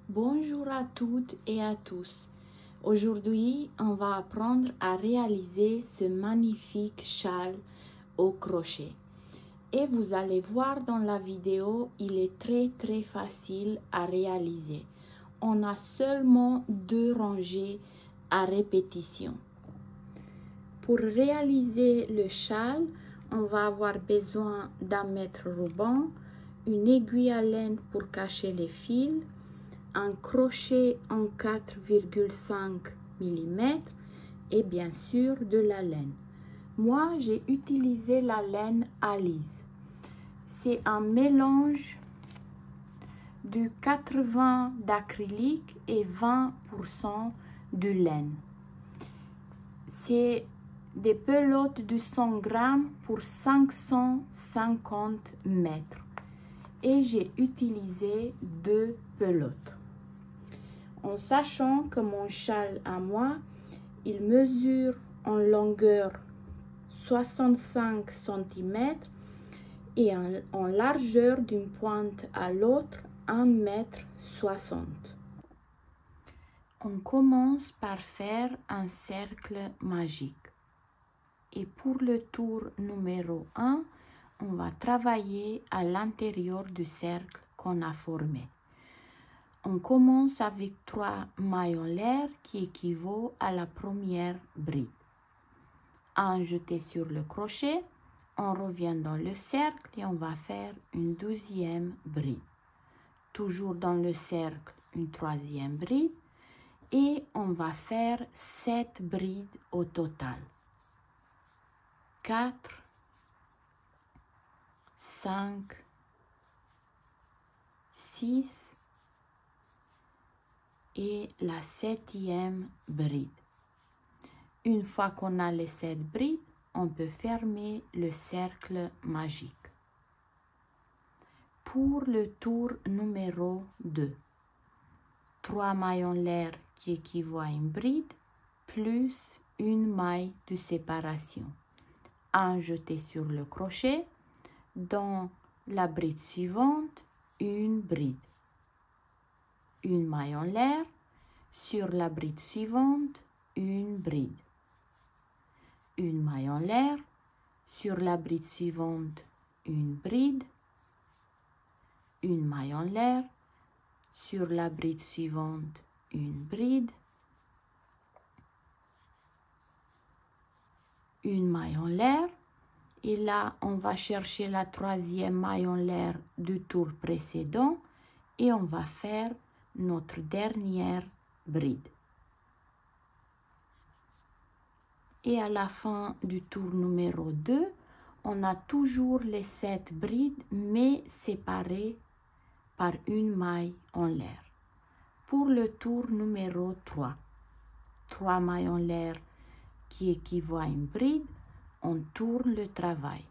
Bonjour à toutes et à tous. Aujourd'hui, on va apprendre à réaliser ce magnifique châle au crochet. Et vous allez voir dans la vidéo, il est très facile à réaliser. On a seulement 2 rangées à répétition. Pour réaliser le châle, on va avoir besoin d'un mètre ruban, une aiguille à laine pour cacher les fils, un crochet en 4,5 mm et bien sûr de la laine. Moi, j'ai utilisé la laine Alize. C'est un mélange de 80 d'acrylique et 20% de laine. C'est des pelotes de 100 grammes pour 550 mètres. Et j'ai utilisé 2 pelotes. En sachant que mon châle à moi, il mesure en longueur 65 cm et en largeur d'une pointe à l'autre 1,60 m. On commence par faire un cercle magique. Et pour le tour numéro 1, on va travailler à l'intérieur du cercle qu'on a formé. On commence avec 3 maillons l'air qui équivaut à la première bride. Un jeté sur le crochet, on revient dans le cercle et on va faire une 12e bride. Toujours dans le cercle, une 3e bride et on va faire 7 brides au total. 4, 5, 6 et la 7e bride. Une fois qu'on a les 7 brides, on peut fermer le cercle magique. Pour le tour numéro 2, 3 maillons l'air qui équivaut à une bride, plus une maille de séparation. Un jeté sur le crochet, dans la bride suivante, une bride. Une maille en l'air, sur la bride suivante, une bride. Une maille en l'air, sur la bride suivante, une bride. Une maille en l'air, sur la bride suivante, une bride. Une maille en l'air, et là on va chercher la 3e maille en l'air du tour précédent et on va faire notre dernière bride. Et à la fin du tour numéro 2, on a toujours les 7 brides mais séparées par une maille en l'air. Pour le tour numéro 3, 3 mailles en l'air qui équivaut à une bride, on tourne le travail.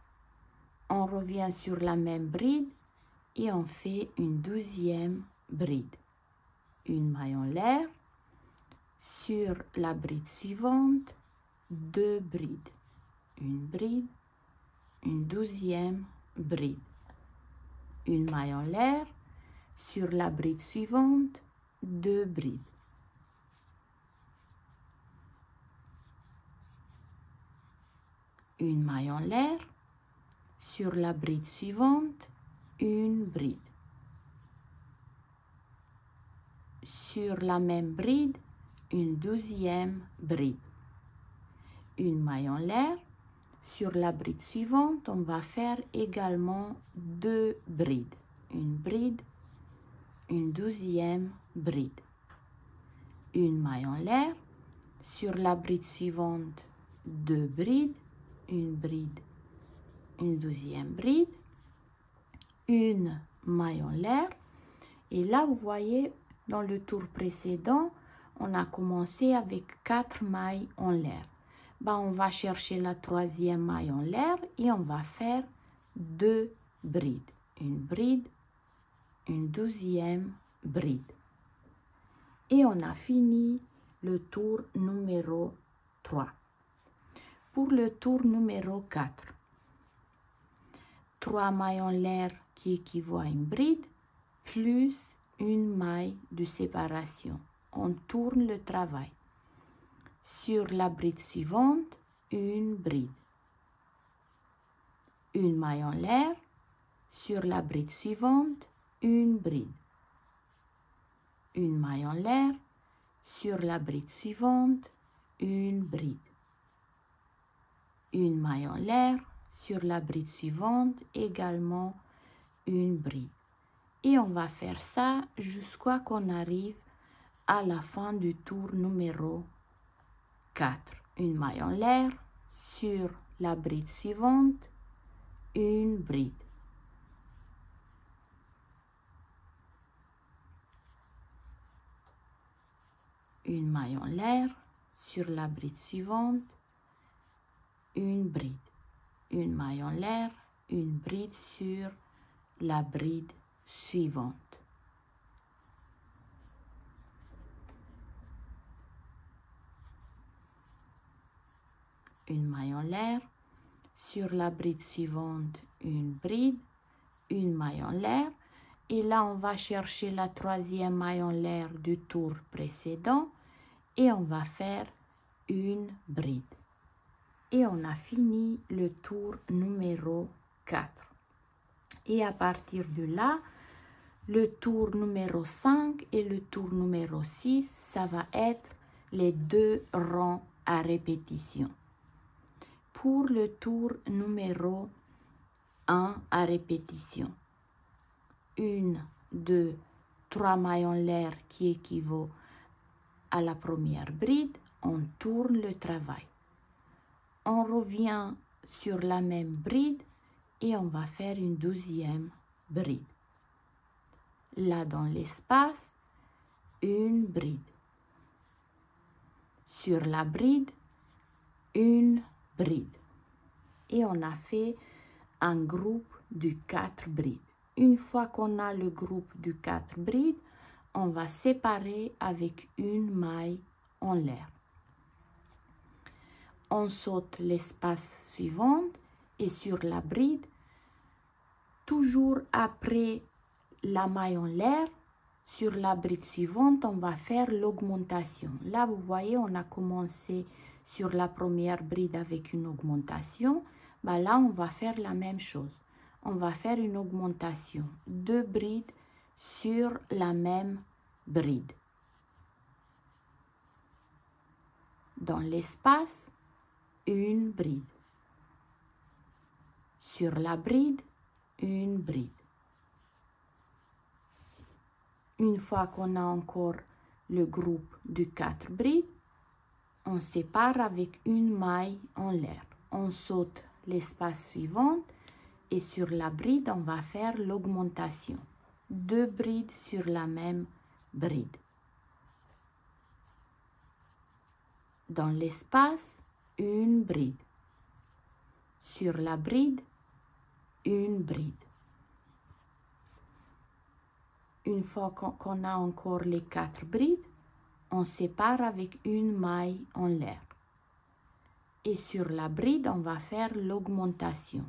On revient sur la même bride et on fait une 12e bride. Une maille en l'air, sur la bride suivante, 2 brides. Une bride, une 12e bride. Une maille en l'air, sur la bride suivante, 2 brides. Une maille en l'air, sur la bride suivante, une bride. Sur la même bride, une 12e bride. Une maille en l'air, sur la bride suivante, on va faire également 2 brides. Une bride, une 12e bride. Une maille en l'air, sur la bride suivante, 2 brides. Une bride, une 12e bride, une maille en l'air. Et là, vous voyez, dans le tour précédent, on a commencé avec 4 mailles en l'air. On va chercher la 3e maille en l'air et on va faire 2 brides. Une bride, une 12e bride. Et on a fini le tour numéro 3. Pour le tour numéro 4, 3 mailles en l'air qui équivaut à une bride, plus une maille de séparation. On tourne le travail. Sur la bride suivante, une bride. Une maille en l'air. Sur la bride suivante, une bride. Une maille en l'air. Sur la bride suivante, une bride. Une maille en l'air. Sur la bride suivante, également une bride. Et on va faire ça jusqu'à qu'on arrive à la fin du tour numéro 4. Une maille en l'air. Sur la bride suivante, une bride. Une maille en l'air. Sur la bride suivante, une bride. Une maille en l'air, une bride sur la bride suivante. Une maille en l'air, sur la bride suivante, une bride, une maille en l'air. Et là, on va chercher la troisième maille en l'air du tour précédent et on va faire une bride. Et on a fini le tour numéro 4. Et à partir de là, le tour numéro 5 et le tour numéro 6, ça va être les 2 rangs à répétition. Pour le tour numéro 1 à répétition, 1, 2, 3 mailles en l'air qui équivaut à la première bride, on tourne le travail. On revient sur la même bride et on va faire une deuxième bride. Là, dans l'espace, une bride. Sur la bride, une bride. Et on a fait un groupe de 4 brides. Une fois qu'on a le groupe de 4 brides, on va séparer avec une maille en l'air. On saute l'espace suivant et sur la bride, toujours après la maille en l'air, sur la bride suivante, on va faire l'augmentation. Là, vous voyez, on a commencé sur la première bride avec une augmentation. Bah là, on va faire la même chose. On va faire une augmentation. 2 brides sur la même bride. Dans l'espace, une bride. Sur la bride, une bride. Une fois qu'on a encore le groupe de 4 brides, on sépare avec une maille en l'air. On saute l'espace suivant et sur la bride, on va faire l'augmentation. 2 brides sur la même bride. Dans l'espace, une bride. Sur la bride, une bride. Une fois qu'on a encore les 4 brides, on sépare avec une maille en l'air. Et sur la bride, on va faire l'augmentation.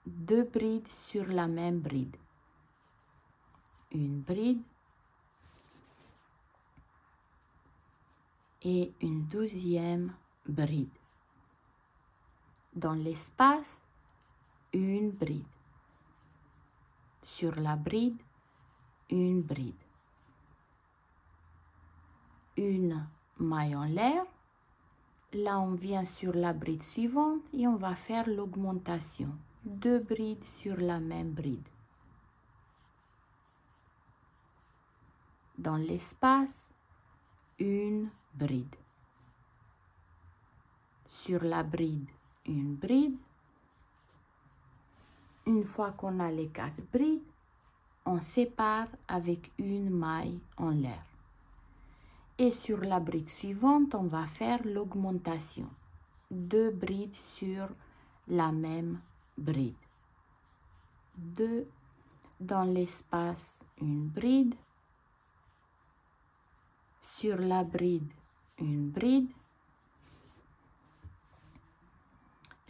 2 brides sur la même bride. Une bride et une deuxième bride. Dans l'espace, une bride. Sur la bride, une bride. Une maille en l'air. Là, on vient sur la bride suivante et on va faire l'augmentation. 2 brides sur la même bride. Dans l'espace, une bride. Sur la bride, une bride. Une fois qu'on a les 4 brides, on sépare avec une maille en l'air. Et sur la bride suivante, on va faire l'augmentation. 2 brides sur la même bride. 2 dans l'espace, une bride. Sur la bride, une bride.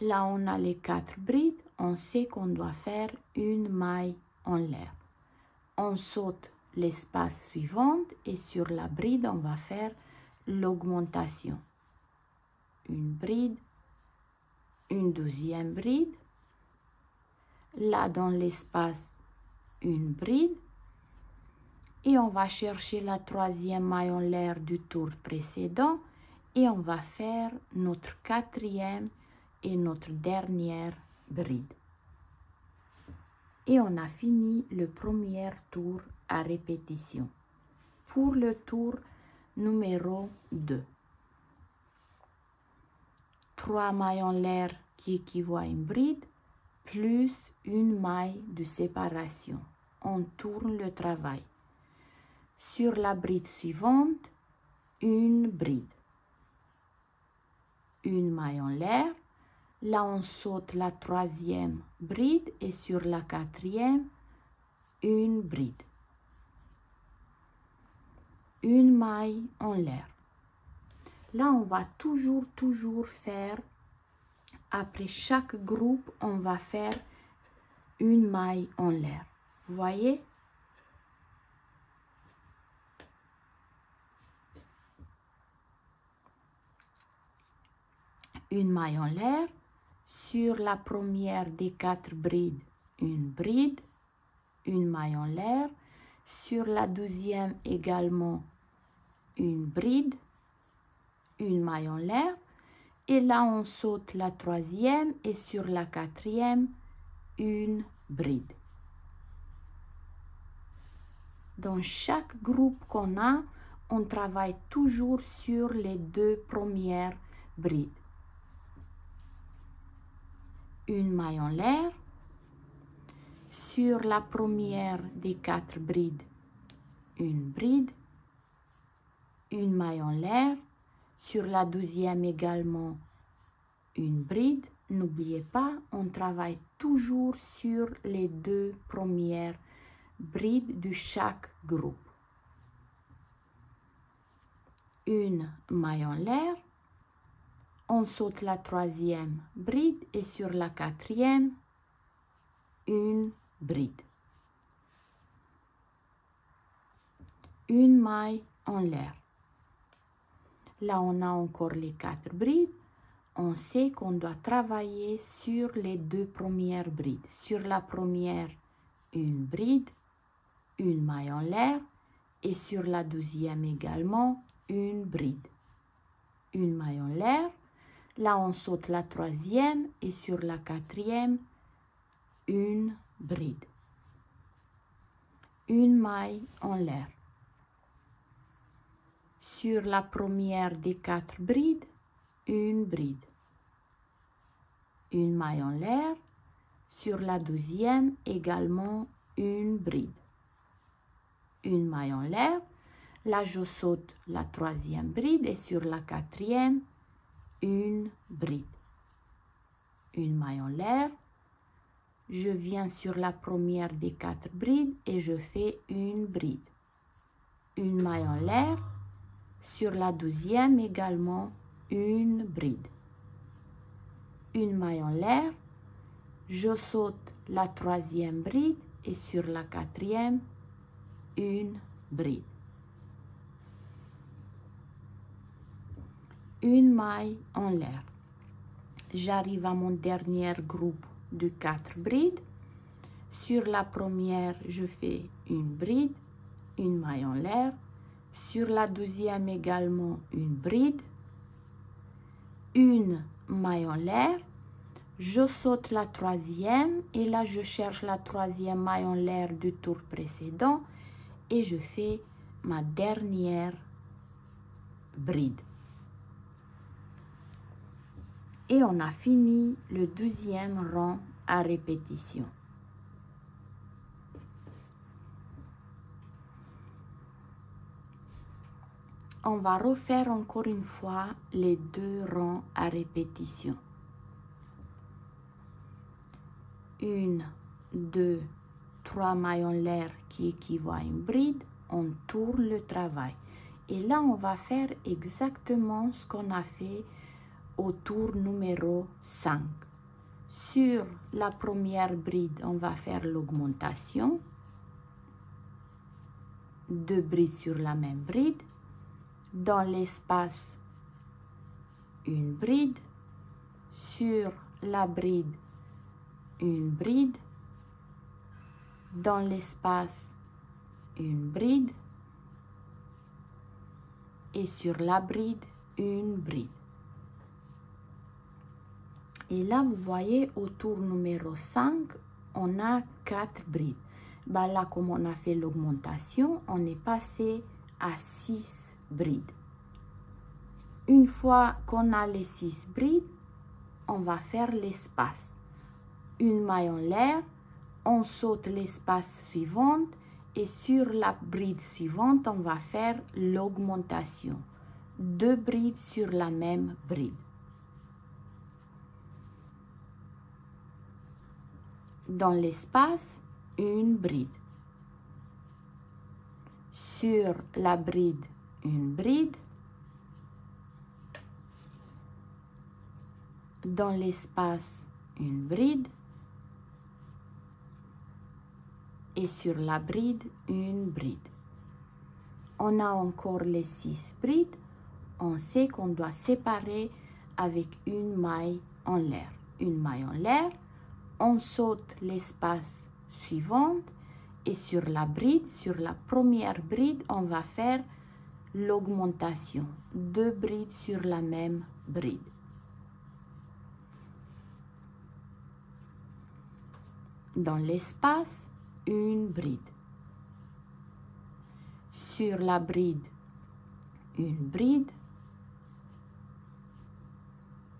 Là, on a les 4 brides. On sait qu'on doit faire une maille en l'air. On saute l'espace suivant et sur la bride, on va faire l'augmentation. Une bride, une deuxième bride. Là, dans l'espace, une bride. Et on va chercher la troisième maille en l'air du tour précédent et on va faire notre quatrième et notre dernière bride. Et on a fini le premier tour à répétition. Pour le tour numéro 2. 3 mailles en l'air qui équivaut à une bride, plus une maille de séparation. On tourne le travail. Sur la bride suivante, une bride. Une maille en l'air. Là, on saute la troisième bride et sur la quatrième, une bride. Une maille en l'air. Là, on va toujours faire, après chaque groupe, on va faire une maille en l'air. Vous voyez? Une maille en l'air. Sur la première des 4 brides, une bride, une maille en l'air. Sur la deuxième également, une bride, une maille en l'air. Et là, on saute la troisième et sur la quatrième, une bride. Dans chaque groupe qu'on a, on travaille toujours sur les 2 premières brides. Une maille en l'air. Sur la première des 4 brides, une bride, une maille en l'air. Sur la deuxième également, une bride. N'oubliez pas, on travaille toujours sur les 2 premières brides de chaque groupe. Une maille en l'air. On saute la troisième bride et sur la quatrième, une bride. Une maille en l'air. Là, on a encore les 4 brides. On sait qu'on doit travailler sur les 2 premières brides. Sur la première, une bride, une maille en l'air et sur la deuxième également, une bride. Une maille en l'air. Là, on saute la troisième et sur la quatrième, une bride. Une maille en l'air. Sur la première des 4 brides, une bride. Une maille en l'air. Sur la deuxième, également une bride. Une maille en l'air. Là, je saute la troisième bride et sur la quatrième, une bride. Une maille en l'air. Je viens sur la première des 4 brides et je fais une bride. Une maille en l'air. Sur la deuxième également, une bride. Une maille en l'air. Je saute la troisième bride et sur la quatrième, une bride. Une maille en l'air. J'arrive à mon dernier groupe de 4 brides. Sur la première, je fais une bride, une maille en l'air. Sur la deuxième également, une bride, une maille en l'air. Je saute la troisième et là, je cherche la troisième maille en l'air du tour précédent et je fais ma dernière bride. Et on a fini le deuxième rang à répétition. On va refaire encore une fois les 2 rangs à répétition. 1, 2, 3 mailles en l'air qui équivaut à une bride. On tourne le travail. Et là, on va faire exactement ce qu'on a fait au tour numéro 5. Sur la première bride, on va faire l'augmentation. 2 brides sur la même bride. Dans l'espace, une bride. Sur la bride, une bride. Dans l'espace, une bride. Et sur la bride, une bride. Et là, vous voyez, au tour numéro 5, on a 4 brides. Bah là, comme on a fait l'augmentation, on est passé à 6 brides. Une fois qu'on a les 6 brides, on va faire l'espace. Une maille en l'air, on saute l'espace suivant et sur la bride suivante, on va faire l'augmentation. 2 brides sur la même bride. Dans l'espace, une bride. Sur la bride, une bride. Dans l'espace, une bride. Et sur la bride, une bride. On a encore les 6 brides. On sait qu'on doit séparer avec une maille en l'air. Une maille en l'air. On saute l'espace suivant et sur la bride, sur la première bride, on va faire l'augmentation. 2 brides sur la même bride. Dans l'espace, une bride. Sur la bride, une bride.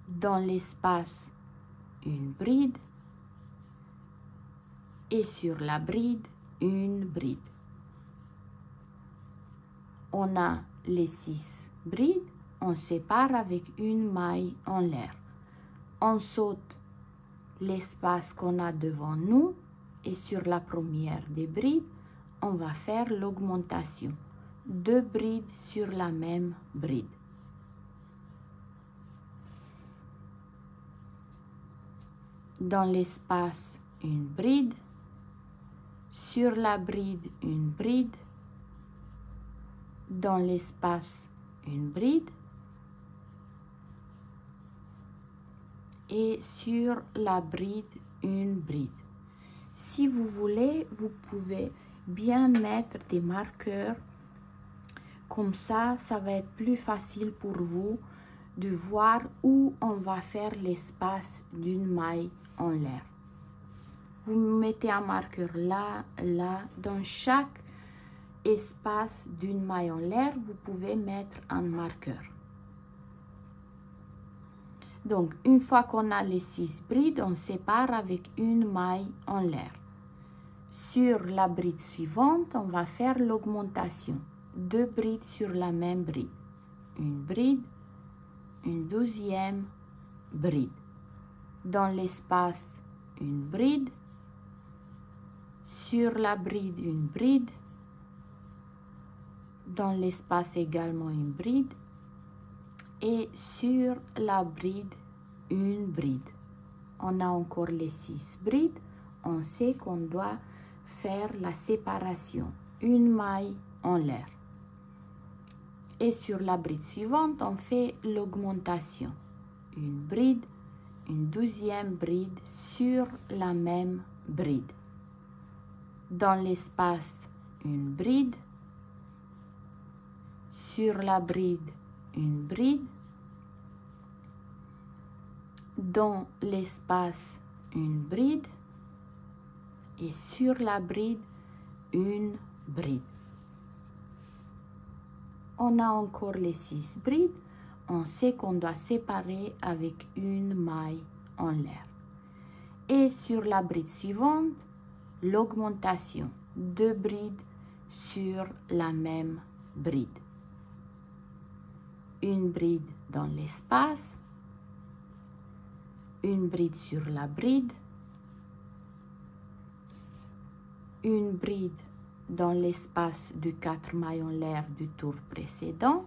Dans l'espace, une bride. Et sur la bride, une bride. On a les 6 brides, on sépare avec une maille en l'air. On saute l'espace qu'on a devant nous et sur la première des brides, on va faire l'augmentation. 2 brides sur la même bride. Dans l'espace, une bride. Sur la bride, une bride. Dans l'espace, une bride. Et sur la bride, une bride. Si vous voulez, vous pouvez bien mettre des marqueurs. Comme ça, ça va être plus facile pour vous de voir où on va faire l'espace d'une maille en l'air. Vous mettez un marqueur là, là. Dans chaque espace d'une maille en l'air, vous pouvez mettre un marqueur. Donc, une fois qu'on a les 6 brides, on sépare avec une maille en l'air. Sur la bride suivante, on va faire l'augmentation. 2 brides sur la même bride. Une bride, une 12e bride. Dans l'espace, une bride. Sur la bride, une bride. Dans l'espace également une bride. Et sur la bride, une bride. On a encore les 6 brides. On sait qu'on doit faire la séparation. Une maille en l'air. Et sur la bride suivante, on fait l'augmentation. Une bride, une 12e bride sur la même bride. Dans l'espace, une bride. Sur la bride, une bride. Dans l'espace, une bride. Et sur la bride, une bride. On a encore les 6 brides. On sait qu'on doit séparer avec une maille en l'air. Et sur la bride suivante, l'augmentation. 2 brides sur la même bride. Une bride dans l'espace. Une bride sur la bride. Une bride dans l'espace de 4 mailles en l'air du tour précédent.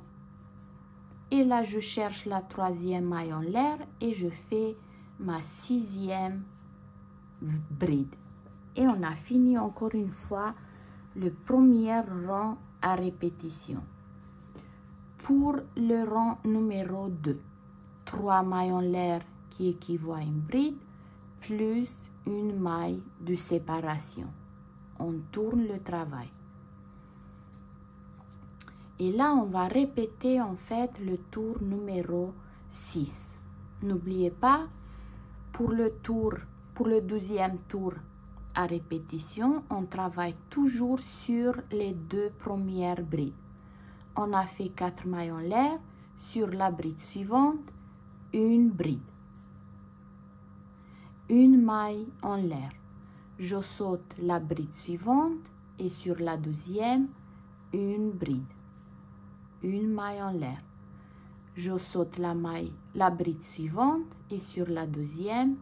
Et là, je cherche la 3e maille en l'air et je fais ma 6e bride. Et on a fini encore une fois le premier rang à répétition. Pour le rang numéro 2, 3 mailles en l'air qui équivaut à une bride, plus une maille de séparation. On tourne le travail. Et là, on va répéter en fait le tour numéro 6. N'oubliez pas, pour le 12e tour à répétition, on travaille toujours sur les 2 premières brides. On a fait 4 mailles en l'air, sur la bride suivante, une bride. Une maille en l'air. Je saute la bride suivante et sur la 12e, une bride. Une maille en l'air. Je saute la bride suivante et sur la 2e,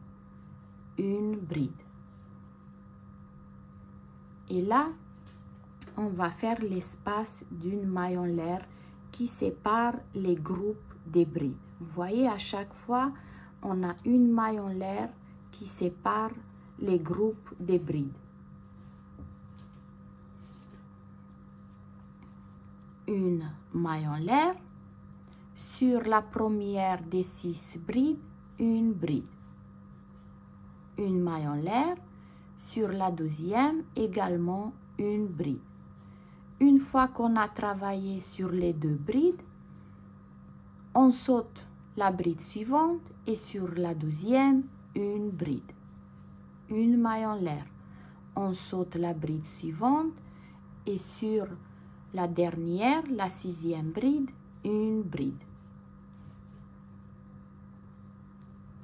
une bride. Et là, on va faire l'espace d'une maille en l'air qui sépare les groupes des brides. Vous voyez, à chaque fois, on a une maille en l'air qui sépare les groupes des brides. Une maille en l'air. Sur la première des 6 brides, une bride. Une maille en l'air. Sur la 2e, également une bride. Une fois qu'on a travaillé sur les 2 brides, on saute la bride suivante et sur la 12e, une bride. Une maille en l'air. On saute la bride suivante et sur la dernière, la 6e bride, une bride.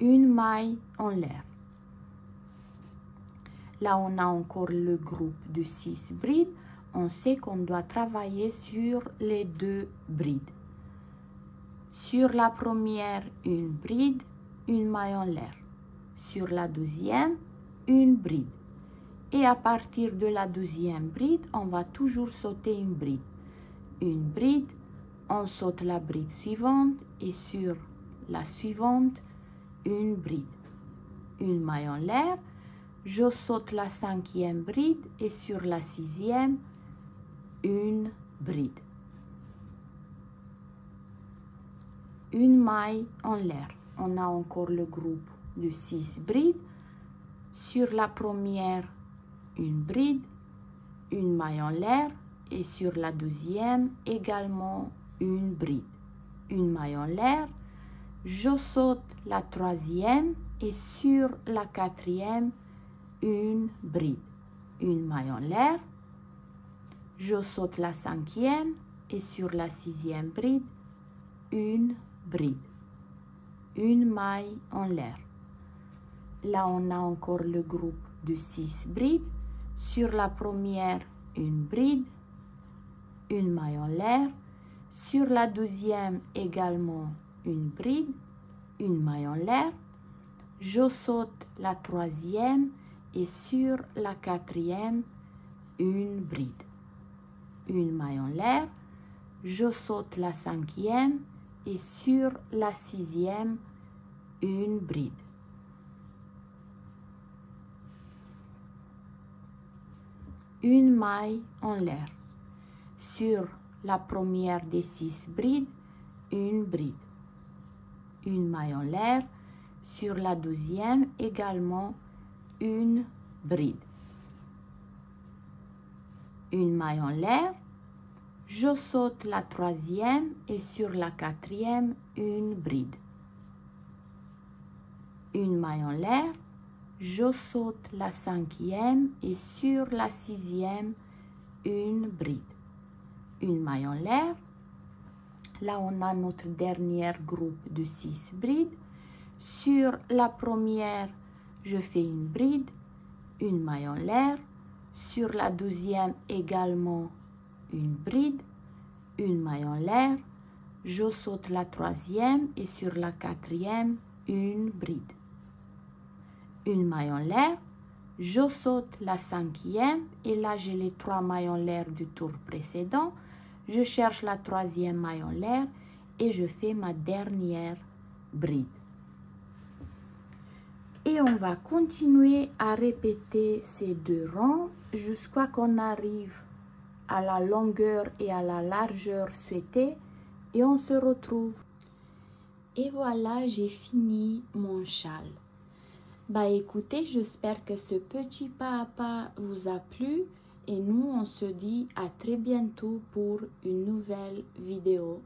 Une maille en l'air. Là, on a encore le groupe de 6 brides. On sait qu'on doit travailler sur les 2 brides. Sur la première, une bride, une maille en l'air. Sur la 2e, une bride. Et à partir de la 12e bride, on va toujours sauter une bride. Une bride, on saute la bride suivante et sur la suivante, une bride. Une maille en l'air. Je saute la 5e bride et sur la 6e, une bride. Une maille en l'air. On a encore le groupe de 6 brides. Sur la première, une bride, une maille en l'air et sur la 12e, également une bride. Une maille en l'air. Je saute la 3e et sur la 4e, une bride. Une maille en l'air. Je saute la 5e et sur la 6e bride, une bride. Une maille en l'air. Là, on a encore le groupe de 6 brides. Sur la première, une bride, une maille en l'air. Sur la 12e, également une bride, une maille en l'air. Je saute la 3e et sur la 4e, une bride. Une maille en l'air. Je saute la 5e et sur la 6e, une bride. Une maille en l'air. Sur la première des 6 brides, une bride. Une maille en l'air. Sur la 12e, également une bride. Une maille en l'air. Je saute la 3e et sur la 4e, une bride. Une maille en l'air. Je saute la 5e et sur la 6e, une bride. Une maille en l'air. Là, on a notre dernier groupe de 6 brides. Sur la première, je fais une bride, une maille en l'air. Sur la 12e, également une bride, une maille en l'air. Je saute la 3e et sur la 4e, une bride. Une maille en l'air. Je saute la 5e et là, j'ai les 3 mailles en l'air du tour précédent. Je cherche la 3e maille en l'air et je fais ma dernière bride. Et on va continuer à répéter ces 2 rangs jusqu'à qu'on arrive à la longueur et à la largeur souhaitée et on se retrouve. Et voilà, j'ai fini mon châle. Bah écoutez, j'espère que ce petit pas à pas vous a plu et nous on se dit à très bientôt pour une nouvelle vidéo.